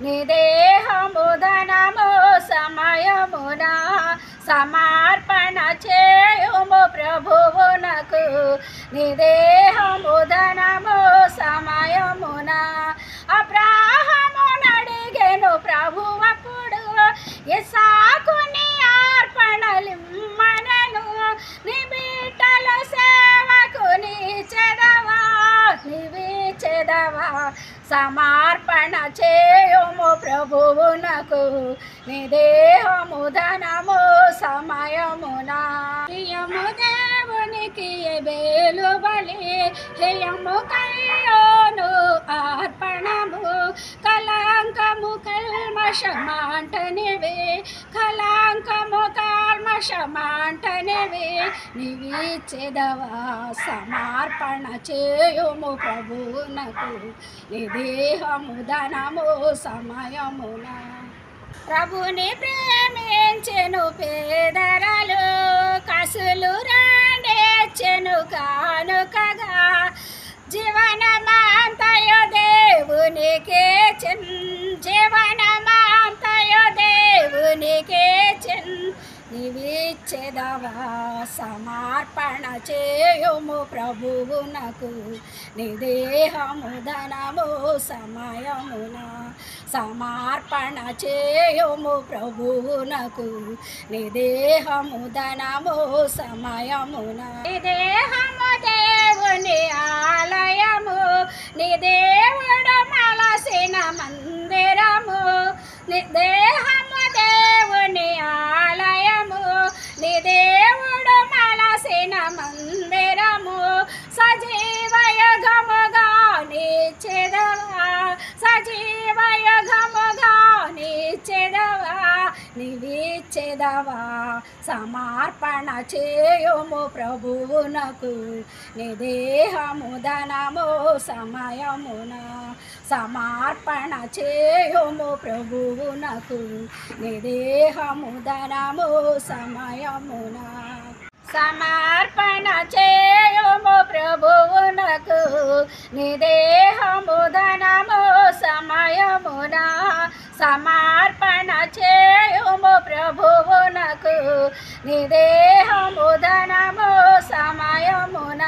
నీ దేహము ధనము సమయమున సమర్పణ చేయుము ప్రభువునకు నీ దేహము ధనము సమయమున అబ్రాహాము నడిగెను ప్రభువప్పుడు ఇస్సాకుని అర్పణలిమ్మనెను నీ బిడ్డల సేవకు నీచెదవా సమర్పణ చేయుము ప్రభువునకు నీ దేహము ధనము సమయమున ప్రియము దేవునికి బేలు బలి హేయము కయ్యోను అర్పణము కళంకము కల్మషమాంటనివే కళంకము కల్మషమాంటనివే నీవిచ్చెదవా సమర్పణ చేయుము ప్రభువునకు నీ దేహము ధనము సమయమున ప్రభుని ప్రేమించెను పేదరలు కసులు రాండేచెను కానుకగా జీవనమంతయు దేవునికే జీవనమంతయు దేవునికే నీవిచ్చెదవా సమర్పణ చేయుము ప్రభువునకు నీ దేహము ధనము సమయమున సమర్పణ చేయుము ప్రభువునకు నీ దేహము ధనము సమయమున నీ దేహము దేవుని ఆలయము నీ దేవుడు మలసిన మందిరము నీ దేహము దేవుని ఆలయము నీ దేవుడు మలసిన మందిరము సజీవయుగముగా నీచెదవా సజీవయుగముగా నీచెదవా నీవిచ్చెదవా సమర్పణ చేయుము ప్రభువునకు నీ దేహము ధనము సమయమున సమర్పణ చేయుము ప్రభువునకు నీ దేహము ధనము సమయమున సమర్పణ చేయుము ప్రభువునకు నీ దేహము ధనము సమయమున సమర్పణ చేయుము ప్రభువునకు నీ దేహము ధనము సమయమున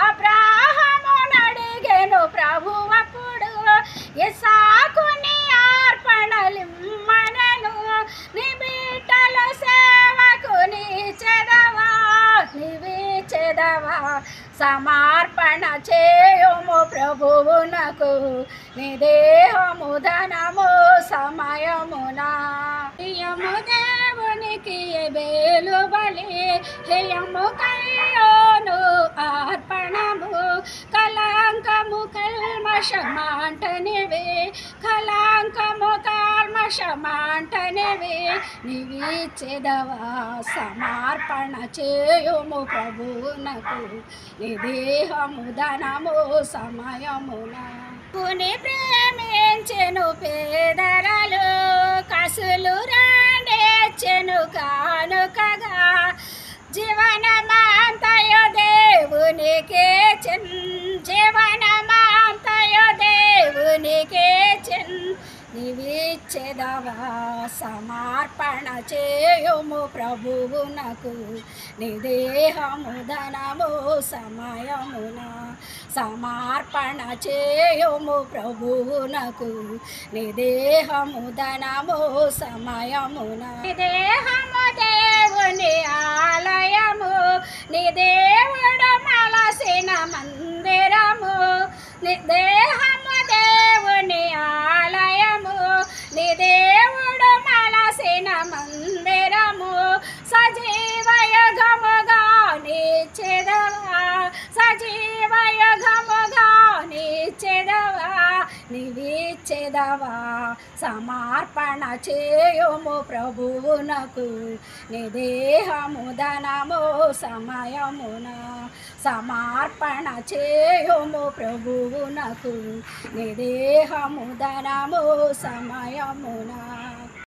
అబ్రాహాము నడిగెను ప్రభువప్పుడు ఇస్సాకుని అర్పణలిమ్మనెను నీ బిడ్డల సేవకు నీవిచ్చెదవా సమర్పణ చేయుము ప్రభువునకు నీ దేహము ధనము సమయమున ప్రియము దేవునికి బేలు బలి హేయము కయ్యోను అర్పణము కళంకము కల్మషమాంటనివే కళంకము కల్మషమాంటనివే నీవిచ్చెదవా సమర్పణ చేయుము ప్రభువునకు నీ దేహము ధనము సమయమున పుని ప్రేమించెను పేదరలు కసులు రాండేచెను కానుకగా జీవనమంతయు దేవునికే జీవనమంతయు దేవునికే నీవిచ్చెదవా సమర్పణ చేయుము ప్రభువునకు నీ దేహము ధనము సమయమున సమర్పణ చేయుము ప్రభువునకు నీ దేహము ధనము సమయమున నీ దేహము దేవుని ఆలయము నీ దేవుడు మలసిన మందిరము నీ దేహము దేవుని ఆలయము నీ దేవుడు మలసిన మందిరము సజీవయుగముగా నీచెదవా సజీవయుగముగా నీచెదవా నీవిచ్చెదవా సమర్పణ చేయుము ప్రభువునకు నీ దేహము ధనము సమయమున సమర్పణ చేయుము ప్రభువునకు నీ దేహము ధనము సమయమున